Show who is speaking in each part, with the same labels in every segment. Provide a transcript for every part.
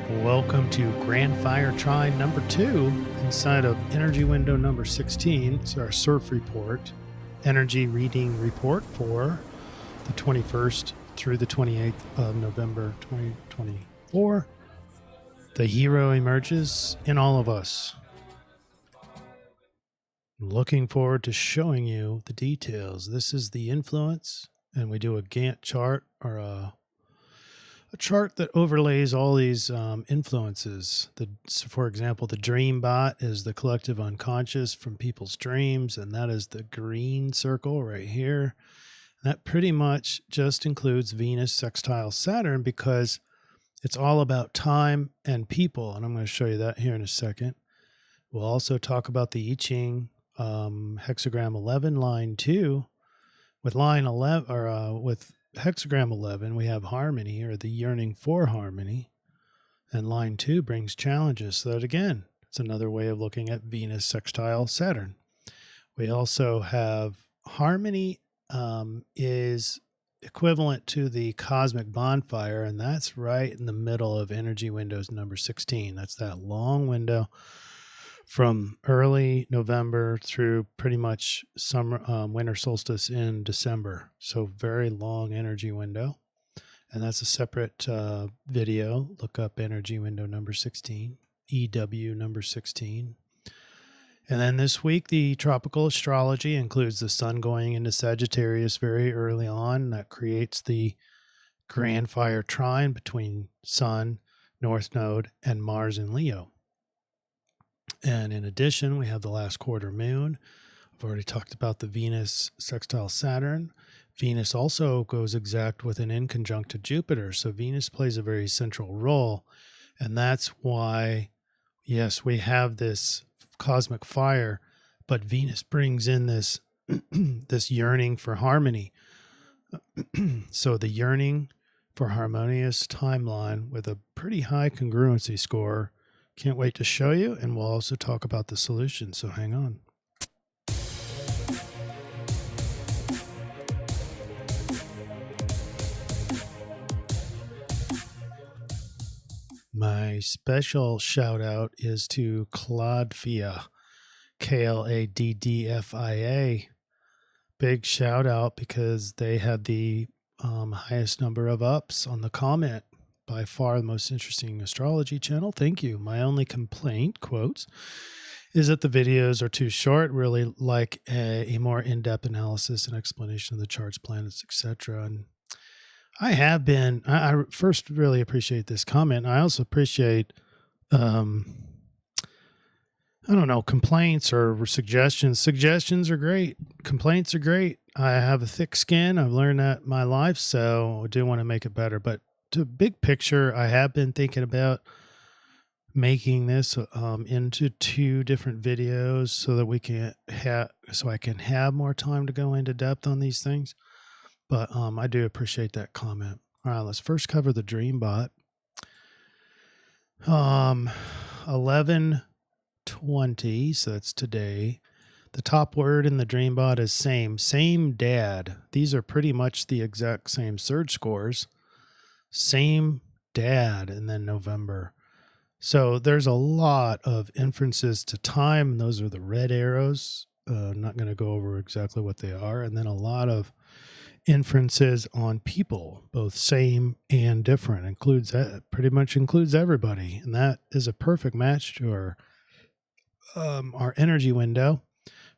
Speaker 1: Welcome to Grand Fire Trine number 2 inside of Energy Window number 16. It's our CIRF report, energy reading report for the 21st through the 28th of November 2024. The hero emerges in all of us. Looking forward to showing you the details. This is the influence, and we do a Gantt chart or a chart that overlays all these influences. For example, the DreamBot is the collective unconscious from people's dreams, and that is the green circle right here. That pretty much just includes Venus sextile Saturn because it's all about time and people, and I'm going to show you that here in a second. We'll also talk about the Ching hexagram 11, line 2. With line 11, or with hexagram 11, we have harmony, or the yearning for harmony, and line 2 brings challenges. So that, again, it's another way of looking at Venus sextile Saturn. We also have harmony is equivalent to the cosmic bonfire, and that's right in the middle of energy windows number 16. That's that long window from early November through pretty much summer, winter solstice in December. So very long energy window. And that's a separate video. Look up energy window number 16, EW number 16. And then this week, the tropical astrology includes the sun going into Sagittarius very early on. That creates the Grand Fire Trine between Sun, North Node, and Mars in Leo. And in addition, we have the last quarter moon. I've already talked about the Venus sextile Saturn. Venus also goes exact with an inconjunct to Jupiter. So Venus plays a very central role. And that's why, yes, we have this cosmic fire, but Venus brings in this, this yearning for harmony. So the yearning for harmonious timeline with a pretty high congruency score. Can't wait to show you, and we'll also talk about the solution, so hang on. My special shout out is to Claddfia, Kladdfia. Big shout out because they had the highest number of ups on the comment. By far the most interesting astrology channel. Thank you. My only complaint, quotes, is that the videos are too short. Really like a more in-depth analysis and explanation of the charts, planets, etc. And I first really appreciate this comment. I also appreciate, complaints or suggestions. Suggestions are great. Complaints are great. I have a thick skin. I've learned that in my life, so I do want to make it better. But to big picture, I have been thinking about making this into 2 different videos so that we can I can have more time to go into depth on these things. But I do appreciate that comment. All right, let's first cover the DreamBot. 11:20, so that's today. The top word in the DreamBot is same dad. These are pretty much the exact same surge scores. Same dad, and then November. So there's a lot of inferences to time, and those are the red arrows. I'm not going to go over exactly what they are. And then a lot of inferences on people, both same and different. Pretty much includes everybody, and that is a perfect match to our energy window.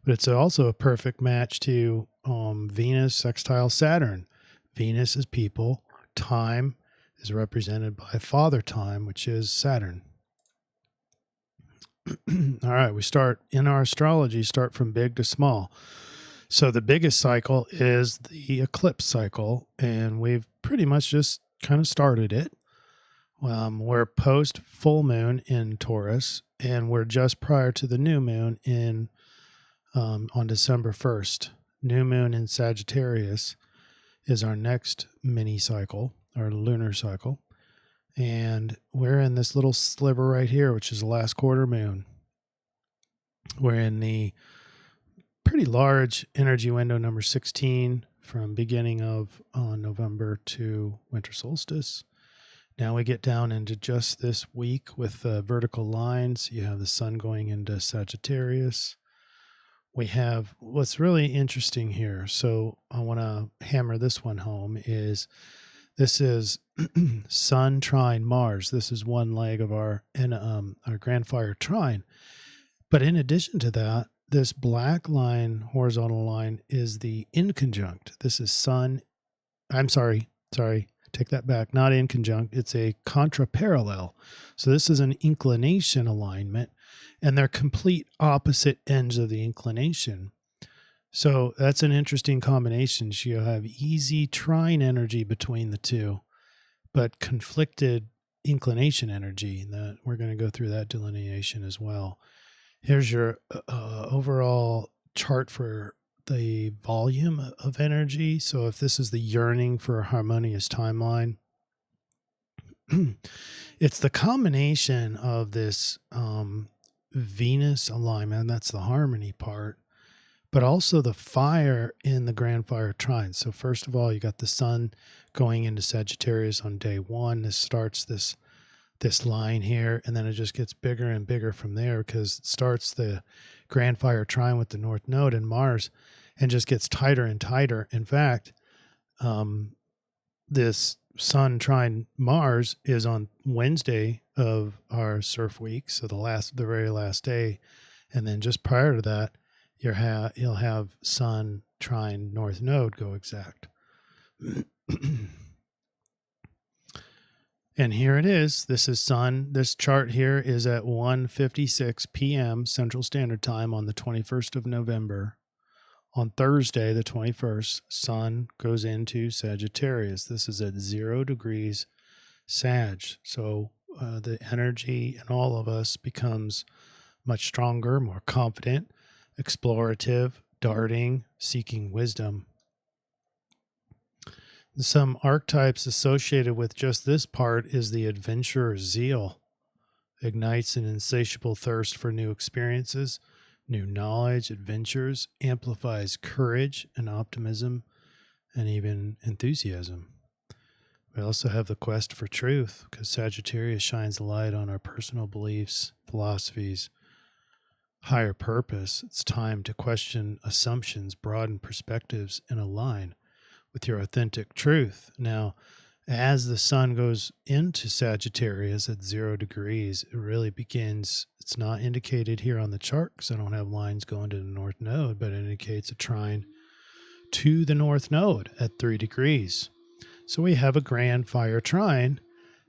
Speaker 1: But it's also a perfect match to Venus sextile Saturn. Venus is people. Time is represented by father time, which is Saturn. All right, we start in our astrology, start from big to small. So the biggest cycle is the eclipse cycle, and we've pretty much just kind of started it. We're post full moon in Taurus, and we're just prior to the new moon on December 1st. New moon in Sagittarius is our next mini cycle, our lunar cycle. And we're in this little sliver right here, which is the last quarter moon. We're in the pretty large energy window number 16 from beginning of November to winter solstice. Now we get down into just this week with vertical lines. You have the sun going into Sagittarius. We have what's really interesting here. So I want to hammer this one home is this is Sun trine Mars. This is one leg of our Grand Fire trine. But in addition to that, this black line, horizontal line, is the inconjunct. This is Sun. I'm sorry, take that back. Not inconjunct. It's a contraparallel. So this is an inclination alignment, and they're complete opposite ends of the inclination. So that's an interesting combination. So you have easy trine energy between the two, but conflicted inclination energy. That we're going to go through that delineation as well. Here's your overall chart for the volume of energy. So if this is the yearning for a harmonious timeline, it's the combination of this Venus alignment, that's the harmony part, but also the fire in the Grand Fire trine. So first of all, you got the sun going into Sagittarius on day one. This starts this line here, and then it just gets bigger and bigger from there because it starts the Grand Fire trine with the North Node and Mars and just gets tighter and tighter. In fact, this Sun trine Mars is on Wednesday of our CIRF week, so the very last day, and then just prior to that, you'll have Sun trine North Node go exact. And here it is. This is Sun. This chart here is at 1:56 p.m. Central Standard Time on the 21st of November. On Thursday, the 21st, Sun goes into Sagittarius. This is at 0 degrees Sag. So the energy in all of us becomes much stronger, more confident, explorative, darting, seeking wisdom. Some archetypes associated with just this part is the adventurer's zeal. Ignites an insatiable thirst for new experiences, new knowledge, adventures, amplifies courage and optimism, and even enthusiasm. We also have the quest for truth, because Sagittarius shines a light on our personal beliefs, philosophies, higher purpose. It's time to question assumptions, broaden perspectives, and align with your authentic truth. Now, as the sun goes into Sagittarius at 0 degrees, it really begins, it's not indicated here on the chart because I don't have lines going to the North Node, but it indicates a trine to the North Node at 3 degrees. So we have a Grand Fire trine,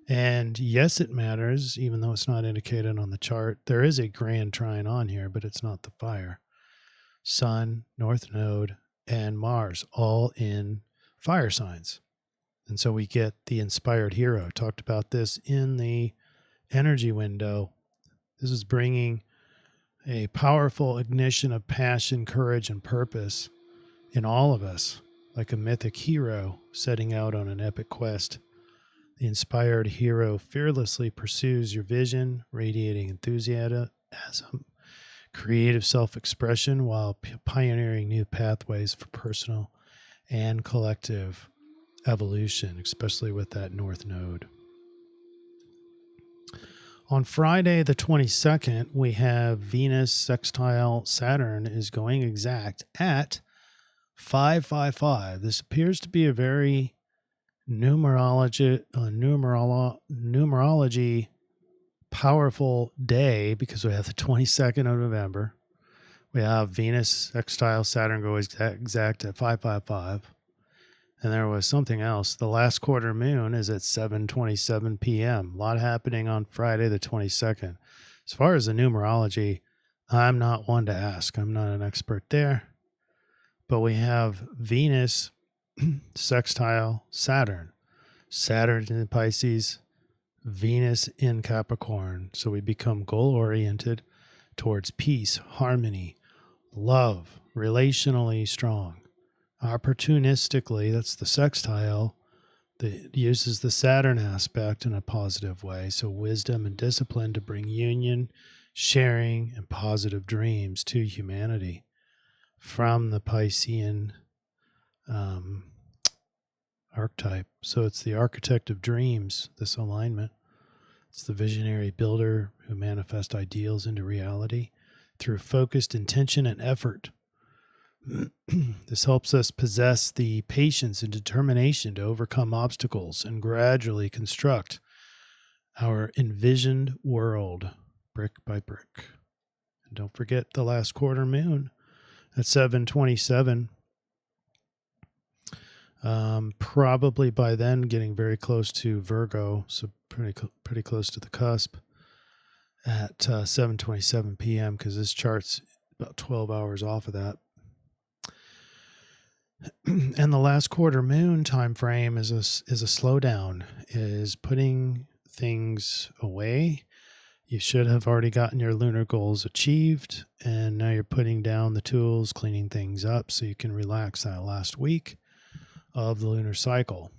Speaker 1: and yes, it matters, even though it's not indicated on the chart. There is a Grand Trine on here, but it's not the fire. Sun, North Node, and Mars all in fire signs. And so we get the inspired hero. I talked about this in the energy window. This is bringing a powerful ignition of passion, courage, and purpose in all of us, like a mythic hero setting out on an epic quest. The inspired hero fearlessly pursues your vision, radiating enthusiasm, creative self-expression, while pioneering new pathways for personal and collective evolution, especially with that North Node. On Friday, the 22nd, we have Venus sextile Saturn is going exact at 555. This appears to be a very numerology powerful day because we have the 22nd of November. We have Venus sextile Saturn go exact at 555. And there was something else. The last quarter moon is at 7:27 p.m. A lot happening on Friday the 22nd. As far as the numerology, I'm not one to ask. I'm not an expert there. But we have Venus sextile Saturn. Saturn in Pisces, Venus in Capricorn. So we become goal-oriented towards peace, harmony, love, relationally strong. Opportunistically, that's the sextile, that uses the Saturn aspect in a positive way. So wisdom and discipline to bring union, sharing, and positive dreams to humanity from the Piscean archetype. So it's the architect of dreams, this alignment. It's the visionary builder who manifests ideals into reality through focused intention and effort. This helps us possess the patience and determination to overcome obstacles and gradually construct our envisioned world brick by brick. And don't forget the last quarter moon at 7:27. Probably by then getting very close to Virgo, so pretty close to the cusp at 7:27 p.m. because this chart's about 12 hours off of that. And the last quarter moon time frame is a slowdown, is putting things away. You should have already gotten your lunar goals achieved, and now you're putting down the tools, cleaning things up so you can relax that last week of the lunar cycle.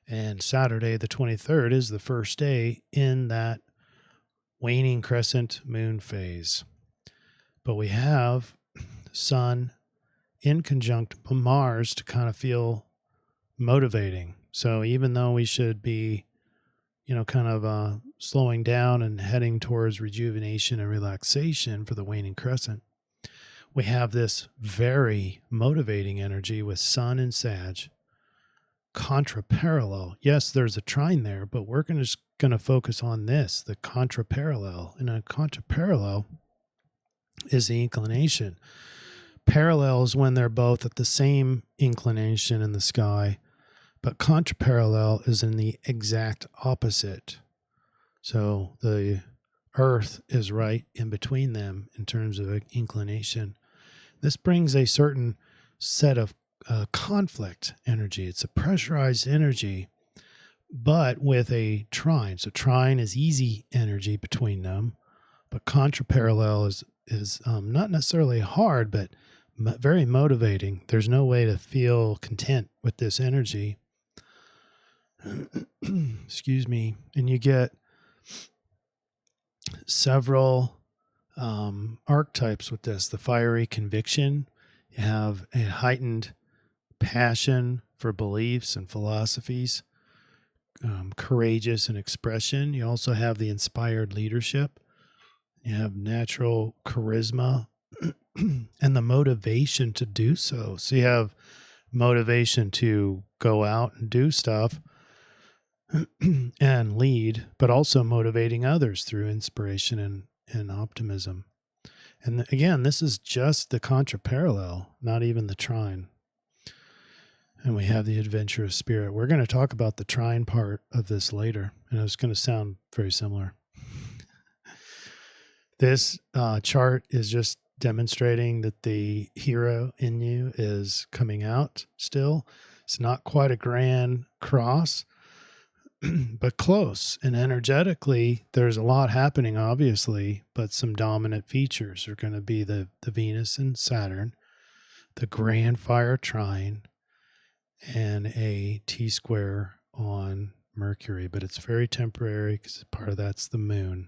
Speaker 1: And Saturday the 23rd is the first day in that waning crescent moon phase. But we have Sun in conjunct Mars to kind of feel motivating. So even though we should be, kind of slowing down and heading towards rejuvenation and relaxation for the waning crescent, we have this very motivating energy with Sun and Sag, contra-parallel. Yes, there's a trine there, but we're just going to focus on this, the contra-parallel. And a contra-parallel is the inclination. Parallel is when they're both at the same inclination in the sky, but contra-parallel is in the exact opposite. So the Earth is right in between them in terms of inclination. This brings a certain set of conflict energy. It's a pressurized energy, but with a trine. So trine is easy energy between them, but contra-parallel is not necessarily hard, but very motivating. There's no way to feel content with this energy. Excuse me. And you get several archetypes with this. The fiery conviction. You have a heightened passion for beliefs and philosophies, courageous in expression. You also have the inspired leadership. You have natural charisma and the motivation to do so. So you have motivation to go out and do stuff and lead, but also motivating others through inspiration and optimism. And again, this is just the contra-parallel, not even the trine. And we have the adventurous spirit. We're going to talk about the trine part of this later, and it's going to sound very similar. This chart is just demonstrating that the hero in you is coming out still. It's not quite a grand cross, but close. And energetically, there's a lot happening, obviously, but some dominant features are going to be the Venus and Saturn, the grand fire trine, and a T-square on Mercury. But it's very temporary because part of that's the moon.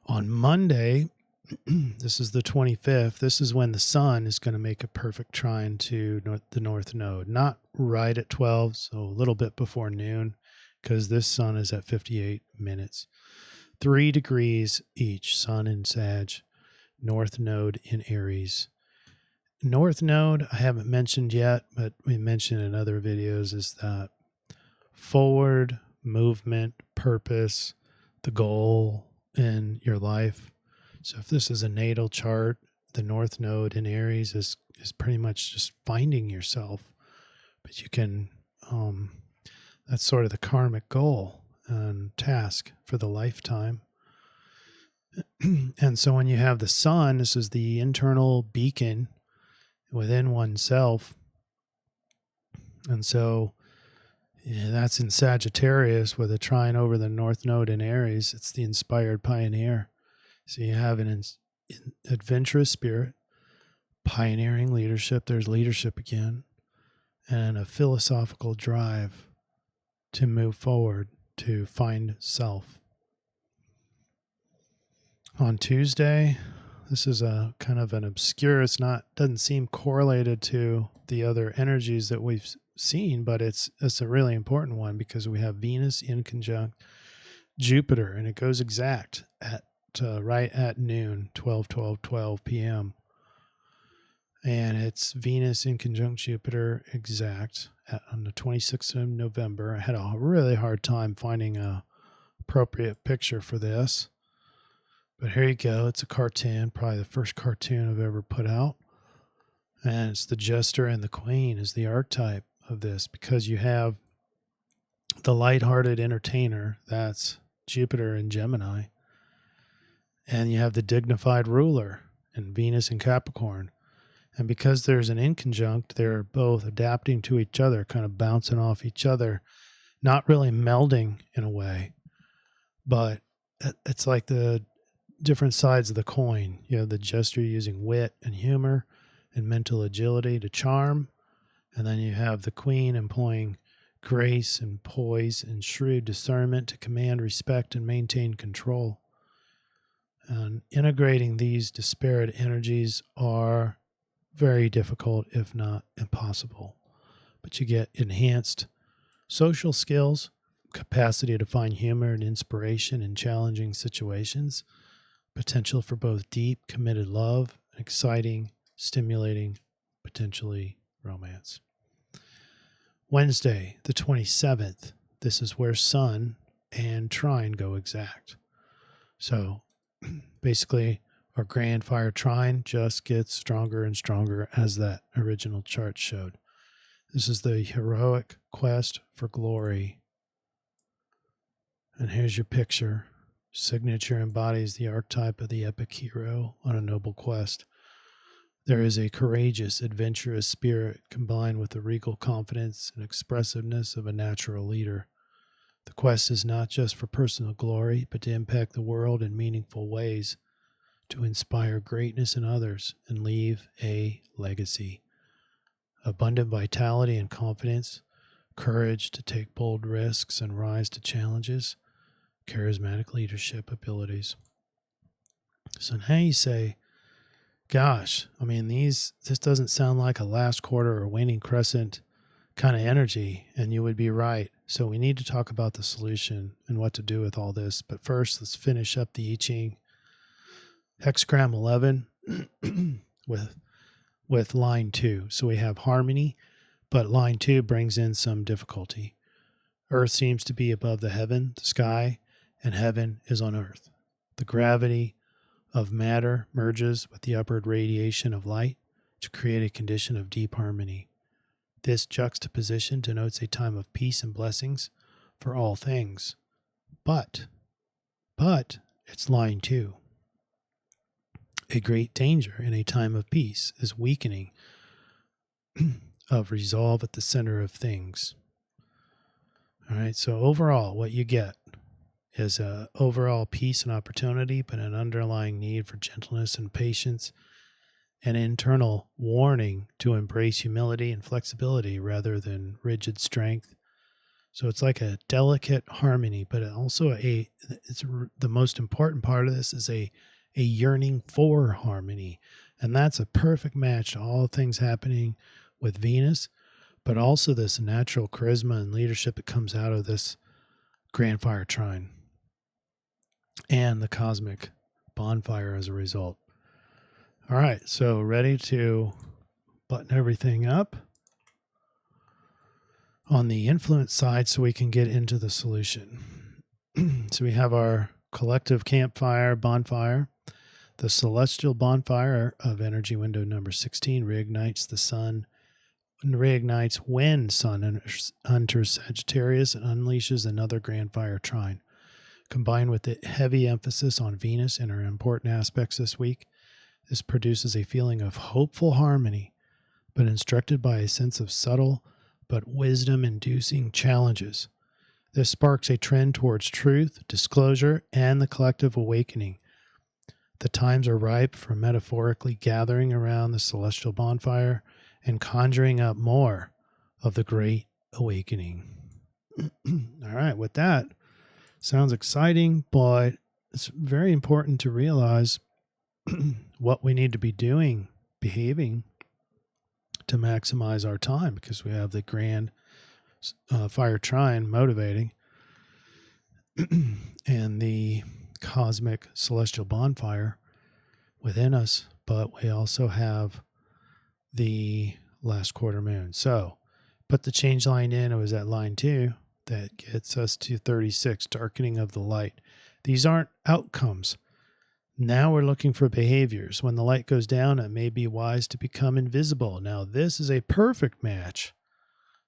Speaker 1: On Monday, this is the 25th, this is when the sun is going to make a perfect trine to the north node. Not right at 12, so a little bit before noon, because this sun is at 58 minutes. 3 degrees each, sun in Sag, north node in Aries. North node, I haven't mentioned yet, but we mentioned in other videos, is that forward movement, purpose, the goal in your life. So if this is a natal chart, the north node in Aries is pretty much just finding yourself. But you can, that's sort of the karmic goal and task for the lifetime. And so when you have the sun, this is the internal beacon within oneself. And so that's in Sagittarius with a trine over the north node in Aries. It's the inspired pioneer. So you have an adventurous spirit, pioneering leadership. There's leadership again, and a philosophical drive to move forward, to find self. On Tuesday, This is a kind of an obscure, doesn't seem correlated to the other energies that we've seen, but it's a really important one because we have Venus in conjunct Jupiter, and it goes exact at right at noon, 12 p.m. And it's Venus in conjunct Jupiter exact on the 26th of November. I had a really hard time finding a appropriate picture for this. But here you go. It's a cartoon, probably the first cartoon I've ever put out. And it's the Jester and the Queen is the archetype of this, because you have the lighthearted entertainer, that's Jupiter in Gemini. And you have the dignified ruler in Venus in Capricorn. And because there's an inconjunct, they're both adapting to each other, kind of bouncing off each other, not really melding in a way, but it's like the different sides of the coin. You have the Jester using wit and humor and mental agility to charm. And then you have the Queen employing grace and poise and shrewd discernment to command respect and maintain control. And integrating these disparate energies are very difficult, if not impossible. But you get enhanced social skills, capacity to find humor and inspiration in challenging situations, potential for both deep, committed love, and exciting, stimulating, potentially romance. Wednesday, the 27th, this is where Sun and Trine go exact. So basically, our grand fire trine just gets stronger and stronger as that original chart showed. This is the heroic quest for glory. And here's your picture. Signature embodies the archetype of the epic hero on a noble quest. There is a courageous, adventurous spirit combined with the regal confidence and expressiveness of a natural leader. The quest is not just for personal glory, but to impact the world in meaningful ways, to inspire greatness in others and leave a legacy. Abundant vitality and confidence, courage to take bold risks and rise to challenges, charismatic leadership abilities. So now you say, gosh, I mean, this doesn't sound like a last quarter or waning crescent kind of energy, and you would be right. So we need to talk about the solution and what to do with all this. But first, let's finish up the I Ching hexagram 11 with line 2. So we have harmony, but line 2 brings in some difficulty. Earth seems to be above the sky, and heaven is on earth. The gravity of matter merges with the upward radiation of light to create a condition of deep harmony. This juxtaposition denotes a time of peace and blessings for all things. But it's line 2. A great danger in a time of peace is weakening of resolve at the center of things. All right, so overall, what you get is a overall peace and opportunity, but an underlying need for gentleness and patience, an internal warning to embrace humility and flexibility rather than rigid strength. So it's like a delicate harmony, but also the most important part of this is a yearning for harmony. And that's a perfect match to all things happening with Venus, but also this natural charisma and leadership that comes out of this grand fire trine and the cosmic bonfire as a result. All right, so ready to button everything up on the influence side so we can get into the solution. So we have our collective campfire, bonfire. The celestial bonfire of energy window number 16 reignites the sun, reignites when sun enters Sagittarius and unleashes another grand fire trine. Combined with the heavy emphasis on Venus in her important aspects this week, this produces a feeling of hopeful harmony, but instructed by a sense of subtle but wisdom-inducing challenges. This sparks a trend towards truth, disclosure, and the collective awakening. The times are ripe for metaphorically gathering around the celestial bonfire and conjuring up more of the great awakening. All right, with that, sounds exciting, but it's very important to realize what we need to be doing, behaving to maximize our time, because we have the grand fire trine motivating and the cosmic celestial bonfire within us, but we also have the last quarter moon. So put the change line in. It was at line 2 that gets us to 36, darkening of the light. These aren't outcomes. Now we're looking for behaviors. When the light goes down, it may be wise to become invisible. Now this is a perfect match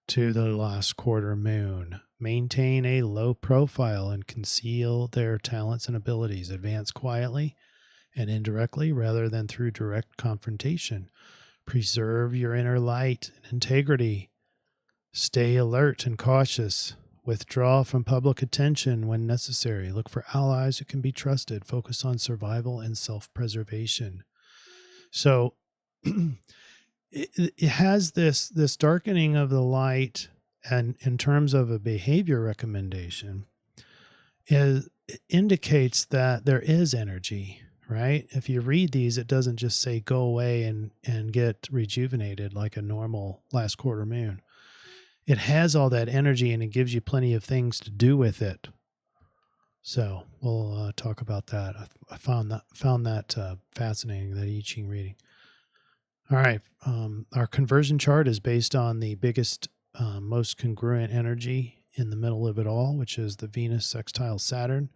Speaker 1: to the last quarter moon. Maintain a low profile and conceal their talents and abilities. Advance quietly and indirectly rather than through direct confrontation. Preserve your inner light and integrity. Stay alert and cautious. Withdraw from public attention when necessary. Look for allies who can be trusted. Focus on survival and self-preservation. So it has this darkening of the light, and in terms of a behavior recommendation, it indicates that there is energy, right? If you read these, it doesn't just say go away and get rejuvenated like a normal last quarter moon. It has all that energy, and it gives you plenty of things to do with it. So we'll talk about that. I found that fascinating, that I Ching reading. All right. Our conversion chart is based on the biggest, most congruent energy in the middle of it all, which is the Venus sextile Saturn.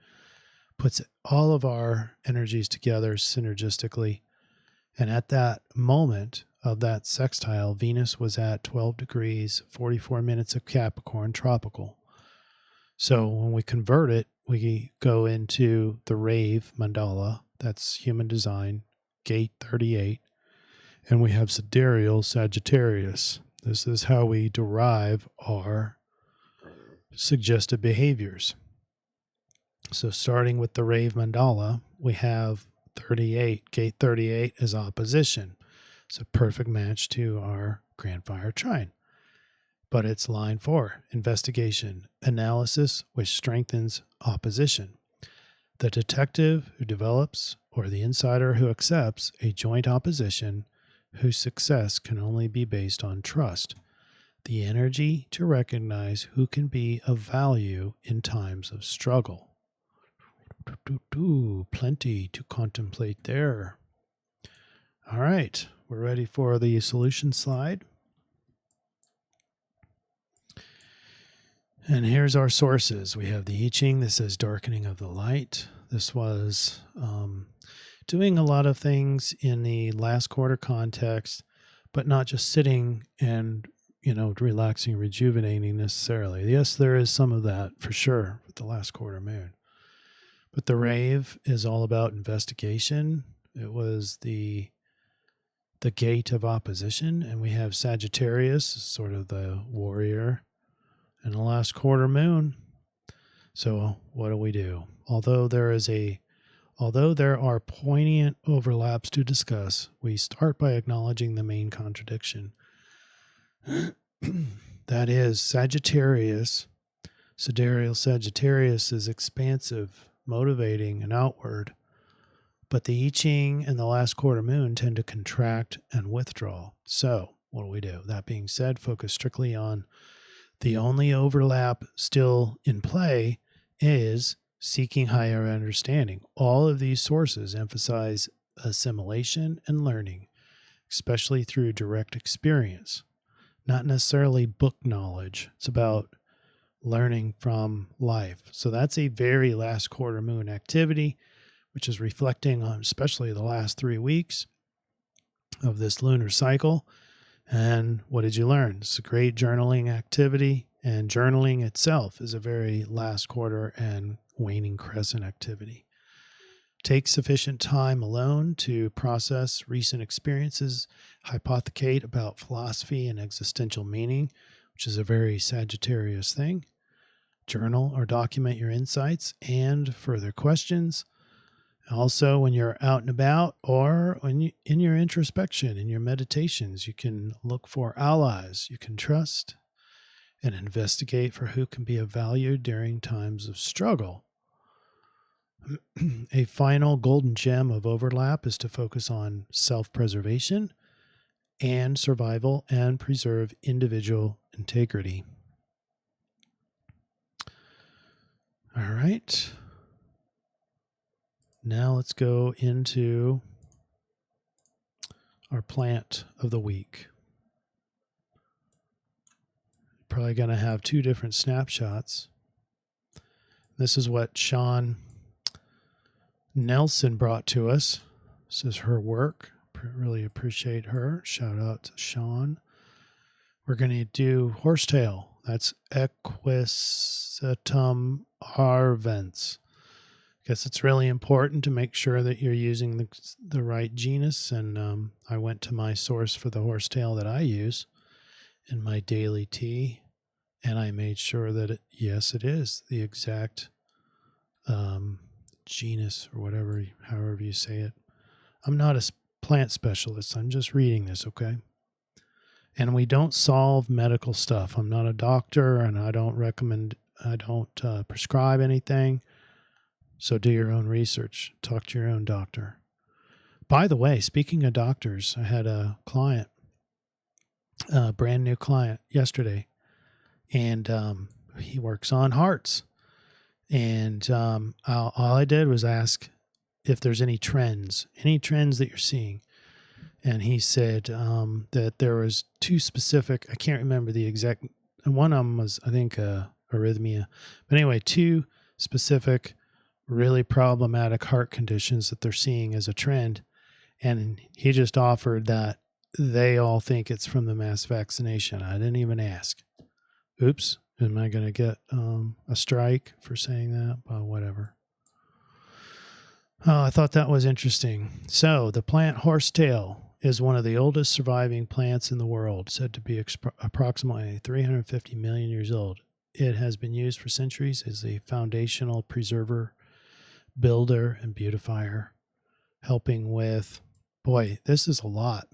Speaker 1: Puts all of our energies together synergistically. And at that moment of that sextile, Venus was at 12 degrees, 44 minutes of Capricorn, tropical. So when we convert it, we go into the Rave mandala, that's human design, gate 38, and we have sidereal Sagittarius. This is how we derive our suggested behaviors. So starting with the Rave mandala, we have 38. Gate 38 is opposition. It's a perfect match to our Grand Fire Trine. But it's line 4, investigation, analysis, which strengthens opposition. The detective who develops, or the insider who accepts a joint opposition whose success can only be based on trust. The energy to recognize who can be of value in times of struggle. Plenty to contemplate there. All right, we're ready for the solution slide. And here's our sources. We have the I Ching. This says darkening of the light. This was doing a lot of things in the last quarter context, but not just sitting and, relaxing, rejuvenating necessarily. Yes, there is some of that for sure with the last quarter moon. But the Rave is all about investigation. It was the gate of opposition, and we have Sagittarius, sort of the warrior, and the last quarter moon. So what do? Although there are poignant overlaps to discuss, we start by acknowledging the main contradiction. That is, sidereal Sagittarius is expansive, motivating, and outward. But the I Ching and the last quarter moon tend to contract and withdraw. So what do? That being said, focus strictly on the only overlap still in play is seeking higher understanding. All of these sources emphasize assimilation and learning, especially through direct experience, not necessarily book knowledge. It's about learning from life. So that's a very last quarter moon activity, which is reflecting on especially the last 3 weeks of this lunar cycle. And what did you learn? It's a great journaling activity, and journaling itself is a very last quarter and waning crescent activity. Take sufficient time alone to process recent experiences, hypothecate about philosophy and existential meaning, which is a very Sagittarius thing. Journal or document your insights and further questions. Also, when you're out and about or in your introspection, in your meditations, you can look for allies you can trust and investigate for who can be of value during times of struggle. A final golden gem of overlap is to focus on self-preservation and survival and preserve individual integrity. All right. Now let's go into our plant of the week. Probably going to have two different snapshots. This is what Sean Nelson brought to us. This is her work. Really appreciate her. Shout out to Sean. We're going to do Horsetail. That's Equisetum arvens. Guess it's really important to make sure that you're using the right genus. And I went to my source for the Horsetail that I use in my daily tea. And I made sure that, yes, it is the exact genus or whatever, however you say it. I'm not a plant specialist. I'm just reading this, okay? And we don't solve medical stuff. I'm not a doctor, and I don't prescribe anything. So do your own research. Talk to your own doctor. By the way, speaking of doctors, I had a client, a brand new client yesterday, and he works on hearts. And all I did was ask if there's any trends that you're seeing. And he said that there was two specific, I can't remember the exact, and one of them was, I think, arrhythmia. But anyway, two specific, really problematic heart conditions that they're seeing as a trend. And he just offered that they all think it's from the mass vaccination. I didn't even ask. Oops. Am I going to get a strike for saying that? Well, whatever. I thought that was interesting. So the plant horsetail is one of the oldest surviving plants in the world, said to be approximately 350 million years old. It has been used for centuries as a foundational preserver, builder, and beautifier, helping with, boy, this is a lot.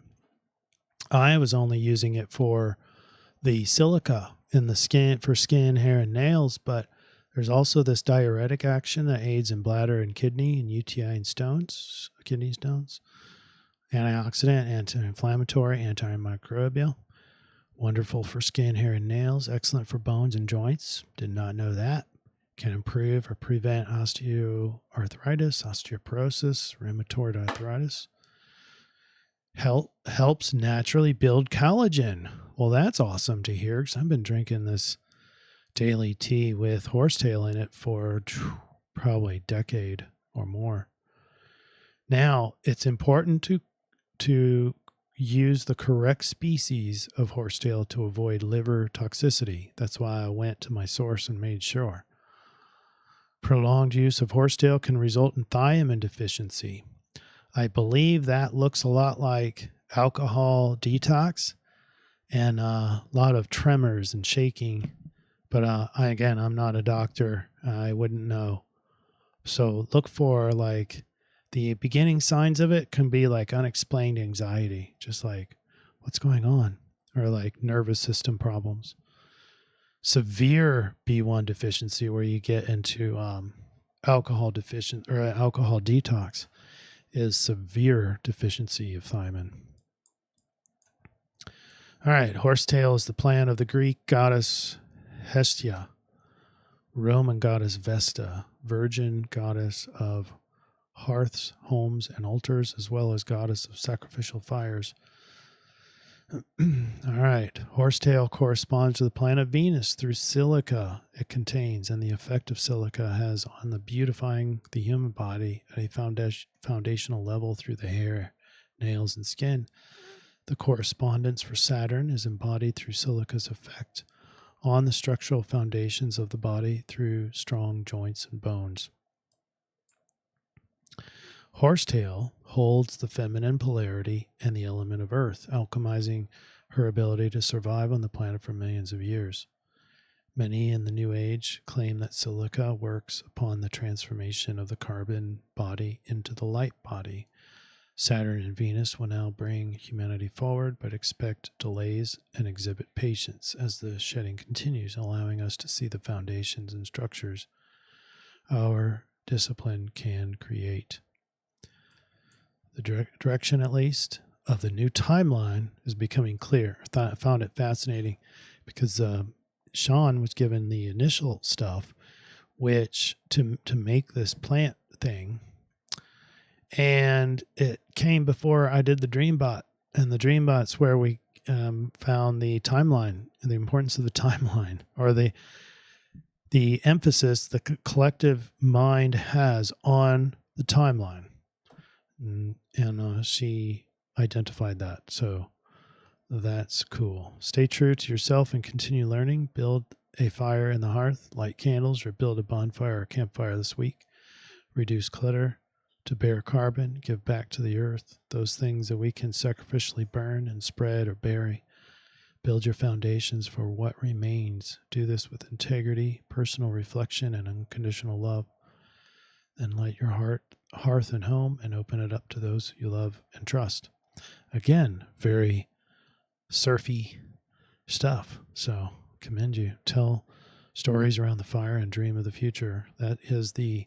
Speaker 1: I was only using it for the silica in the skin, for skin, hair, and nails, but there's also this diuretic action that aids in bladder and kidney and UTI and kidney stones, antioxidant, anti-inflammatory, antimicrobial, wonderful for skin, hair, and nails, excellent for bones and joints. Did not know that. Can improve or prevent osteoarthritis, osteoporosis, rheumatoid arthritis. Helps naturally build collagen. Well, that's awesome to hear, because I've been drinking this daily tea with horsetail in it for probably a decade or more. Now, it's important to use the correct species of horsetail to avoid liver toxicity. That's why I went to my source and made sure. Prolonged use of horsetail can result in thiamine deficiency. I believe that looks a lot like alcohol detox and a lot of tremors and shaking. But I'm not a doctor. I wouldn't know. So look for like the beginning signs of it can be like unexplained anxiety, just like what's going on, or like nervous system problems. Severe B1 deficiency, where you get into alcohol detox, is severe deficiency of thiamine. All right, horsetail is the plant of the Greek goddess Hestia, Roman goddess Vesta, virgin goddess of hearths, homes, and altars, as well as goddess of sacrificial fires. All right, horsetail corresponds to the planet Venus through silica it contains, and the effect of silica has on the beautifying the human body at a foundational level through the hair, nails, and skin. The correspondence for Saturn is embodied through silica's effect on the structural foundations of the body through strong joints and bones. Horsetail holds the feminine polarity and the element of earth, alchemizing her ability to survive on the planet for millions of years. Many in the New Age claim that silica works upon the transformation of the carbon body into the light body. Saturn and Venus will now bring humanity forward, but expect delays and exhibit patience as the shedding continues, allowing us to see the foundations and structures our discipline can create. The direction, at least, of the new timeline is becoming clear. I found it fascinating because Sean was given the initial stuff, which to make this plant thing, and it came before I did the DreamBot, and the DreamBot's where we found the timeline and the importance of the timeline, or the emphasis the collective mind has on the timeline, and she identified that. So that's cool. Stay true to yourself and continue learning. Build a fire in the hearth, light candles, or build a bonfire or campfire this week. Reduce clutter to bear carbon, give back to the earth, those things that we can sacrificially burn and spread or bury. Build your foundations for what remains. Do this with integrity, personal reflection, and unconditional love. Then light your hearth and home and open it up to those you love and trust. Again, very surfy stuff. So commend you. Tell stories around the fire and dream of the future. That is the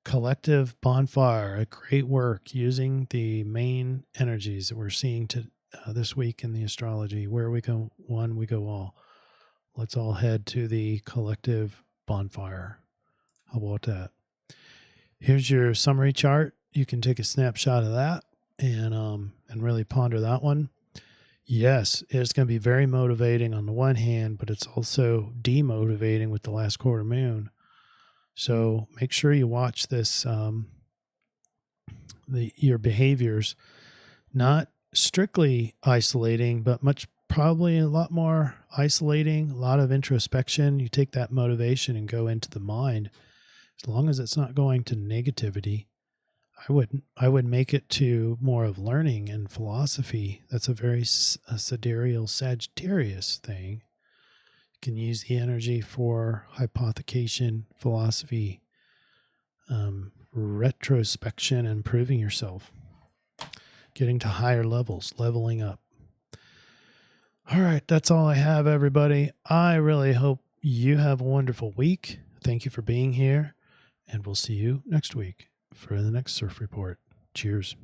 Speaker 1: collective bonfire. A great work using the main energies that we're seeing this week in the astrology. Where we go one, we go all. Let's all head to the collective bonfire. How about that? Here's your summary chart. You can take a snapshot of that and really ponder that one. Yes, it's going to be very motivating on the one hand, but it's also demotivating with the last quarter moon. So make sure you watch this, your behaviors, not strictly isolating, but probably a lot more isolating, a lot of introspection. You take that motivation and go into the mind. As long as it's not going to negativity, I would make it to more of learning and philosophy. That's a very sidereal Sagittarius thing. You can use the energy for hypothecation, philosophy, retrospection, and improving yourself. Getting to higher levels, leveling up. All right, that's all I have, everybody. I really hope you have a wonderful week. Thank you for being here, and we'll see you next week for the next Surf Report. Cheers.